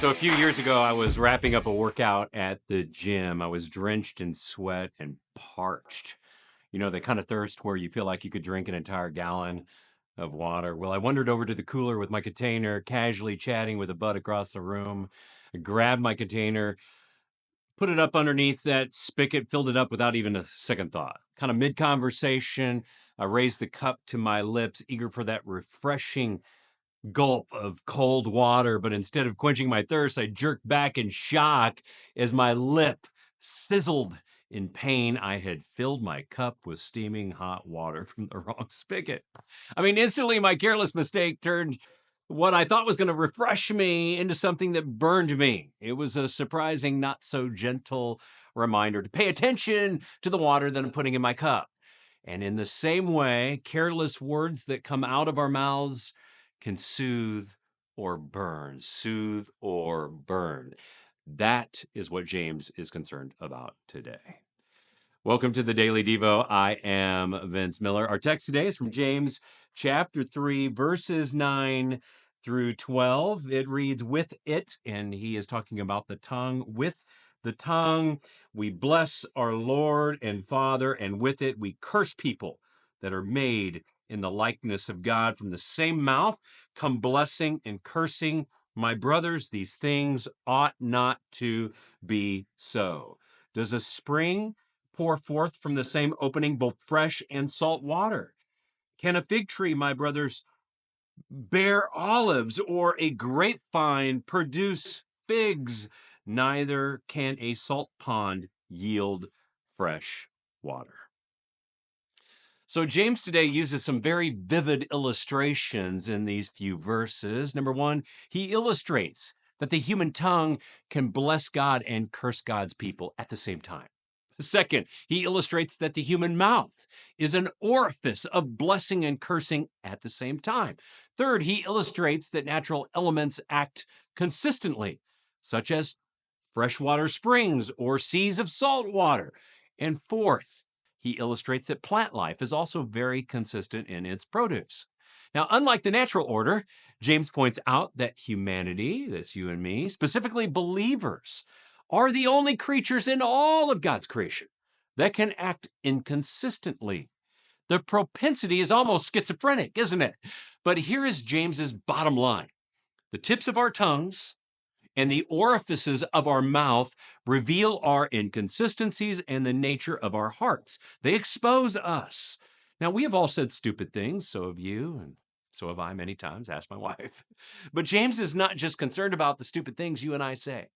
So a few years ago, I was wrapping up a workout at the gym. I was drenched in sweat and parched. You know, the kind of thirst where you feel like you could drink an entire gallon of water. Well, I wandered over to the cooler with my container, casually chatting with a bud across the room. I grabbed my container, put it up underneath that spigot, filled it up without even a second thought. Kind of mid conversation, I raised the cup to my lips, eager for that refreshing gulp of cold water, but instead of quenching my thirst, I jerked back in shock as my lip sizzled in pain. I had filled my cup with steaming hot water from the wrong spigot. I mean, instantly my careless mistake turned what I thought was going to refresh me into something that burned me. It was a surprising, not so gentle reminder to pay attention to the water that I'm putting in my cup. And in the same way, careless words that come out of our mouths can soothe or burn. Soothe or burn. That is what James is concerned about today. Welcome to the Daily Devo. I am Vince Miller. Our text today is from James chapter 3, verses 9 through 12. It reads, with it, and he is talking about the tongue. With the tongue, we bless our Lord and Father, and with it, we curse people that are made in the likeness of God. From the same mouth come blessing and cursing. My brothers, these things ought not to be so. Does a spring pour forth from the same opening both fresh and salt water? Can a fig tree, my brothers, bear olives, or a grapevine produce figs? Neither can a salt pond yield fresh water. So James today uses some very vivid illustrations in these few verses. Number one, he illustrates that the human tongue can bless God and curse God's people at the same time. Second, he illustrates that the human mouth is an orifice of blessing and cursing at the same time. Third, he illustrates that natural elements act consistently, such as freshwater springs or seas of salt water. And fourth, he illustrates that plant life is also very consistent in its produce. Now, unlike the natural order, James points out that humanity, that's you and me, specifically believers, are the only creatures in all of God's creation that can act inconsistently. The propensity is almost schizophrenic, isn't it? But here is James's bottom line. The tips of our tongues and the orifices of our mouth reveal our inconsistencies and the nature of our hearts. They expose us. Now, we have all said stupid things, so have you, and so have I many times, ask my wife. But James is not just concerned about the stupid things you and I say.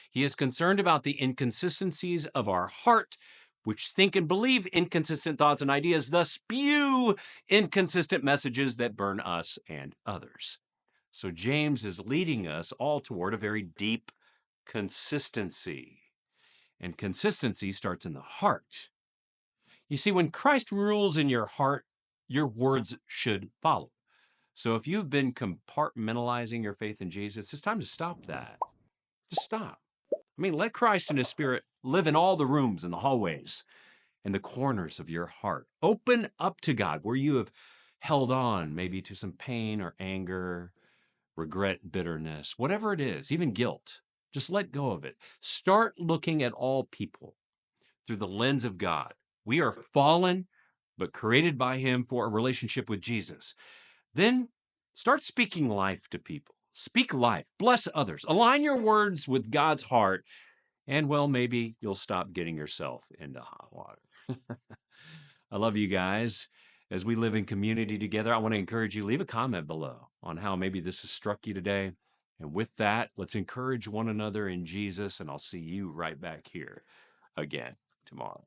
He is concerned about the inconsistencies of our heart, which think and believe inconsistent thoughts and ideas, thus spew inconsistent messages that burn us and others. So James is leading us all toward a very deep consistency. And consistency starts in the heart. You see, when Christ rules in your heart, your words should follow. So if you've been compartmentalizing your faith in Jesus, it's time to stop that. Just stop. I mean, let Christ and his Spirit live in all the rooms and the hallways and the corners of your heart. Open up to God where you have held on maybe to some pain or anger, regret, bitterness, whatever it is, even guilt. Just let go of it. Start looking at all people through the lens of God. We are fallen, but created by him for a relationship with Jesus. Then start speaking life to people. Speak life. Bless others. Align your words with God's heart. And well, maybe you'll stop getting yourself into hot water. I love you guys. As we live in community together, I want to encourage you, leave a comment below on how maybe this has struck you today. And with that, let's encourage one another in Jesus, and I'll see you right back here again tomorrow.